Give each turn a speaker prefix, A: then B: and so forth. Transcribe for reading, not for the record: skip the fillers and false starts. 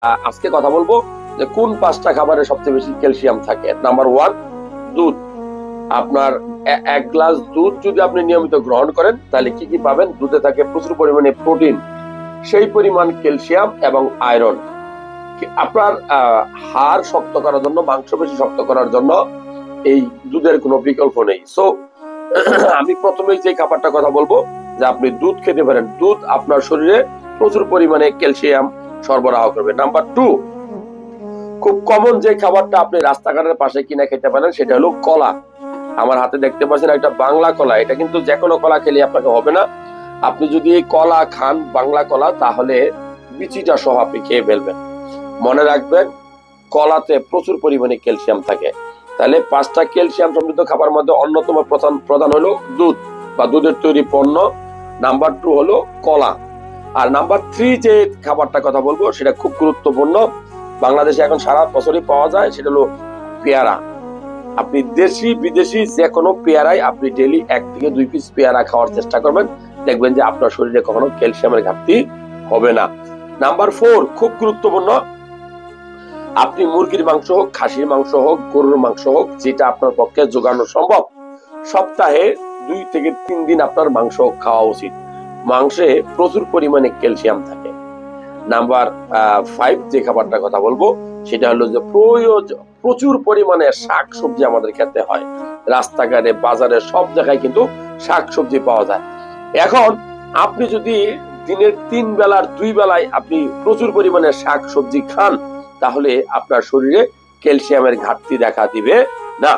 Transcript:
A: আজকে কথা বলবো যে কোন 5টা খাবারে সবচেয়ে বেশি ক্যালসিয়াম থাকে। নাম্বার 1, দুধ। আপনার 1 গ্লাস দুধ যদি আপনি নিয়মিত গ্রহণ করেন তাহলে কি কি পাবেন? দুধে থাকে প্রচুর পরিমাণে প্রোটিন, সেই পরিমাণ ক্যালসিয়াম এবং আয়রন। আপনার হাড় শক্ত করার জন্য, মাংস বেশি শক্ত করার জন্য এই দুধের কোনো বিকল্প নেই। সো আমি প্রথমেই যে খাবারটা কথা বলবো যে আপনি দুধ খেতে পারেন। দুধ আপনার শরীরে প্রচুর পরিমাণে ক্যালসিয়াম সরবরাহ করবে। নাম্বার 2, খুব কমন যে খাবারটা আপনি রাস্তাঘাটের পাশে কিনে খেতে পারেন সেটা হলো কলা। আমার হাতে দেখতে পাচ্ছেন একটা বাংলা কলা। এটা কিন্তু যে কোনো কলা খেলে আপনাকে হবে না। আপনি যদি এই কলা খান, বাংলা কলা, তাহলে বিচিটা সহ আপনি খেয়ে ফেলবেন। মনে রাখবেন, কলাতে প্রচুর পরিমাণে ক্যালসিয়াম থাকে। তাহলে 5টা ক্যালসিয়াম সমৃদ্ধ খাবার মধ্যে অন্যতম প্রধান হলো দুধ বা দুধের তৈরি পণ্য। নাম্বার 2 হলো কলা। আর নাম্বার 3 যে খাবারটা কথা বলবো সেটা খুব গুরুত্বপূর্ণ, বাংলাদেশে এখন সারা বছরই পাওয়া যায়, সেটা হলো পেয়ারা। আপনি দেশি বিদেশি যে কোনো পেয়ারাই আপনি ডেইলি 1 থেকে 2 পিস পেয়ারা খাওয়ার চেষ্টা করবেন, দেখবেন যে আপনার শরীরে কখনো ক্যালসিয়ামের ঘাটতি হবে না। নাম্বার 4 খুব গুরুত্বপূর্ণ, আপনি মুরগির মাংস হোক, খাসির মাংস হোক, গরুর মাংস হোক, যেটা আপনার পক্ষে জোগানো সম্ভব, সপ্তাহে 2 থেকে 3 দিন আপনার মাংস খাওয়া উচিত। মাংসে প্রচুর পরিমাণে ক্যালসিয়াম থাকে। নাম্বার 5 যে খাবারটার কথা বলবো সেটা হলো যে প্রচুর পরিমাণে শাকসবজি আমাদের খেতে হয়। রাস্তাঘাটে, বাজারে, সব জায়গায় কিন্তু শাকসবজি পাওয়া যায়। এখন আপনি যদি দিনের 3 বেলার 2 বেলায় আপনি প্রচুর পরিমাণে শাকসবজি খান, তাহলে আপনার শরীরে ক্যালসিয়ামের ঘাটতি দেখা দিবে না।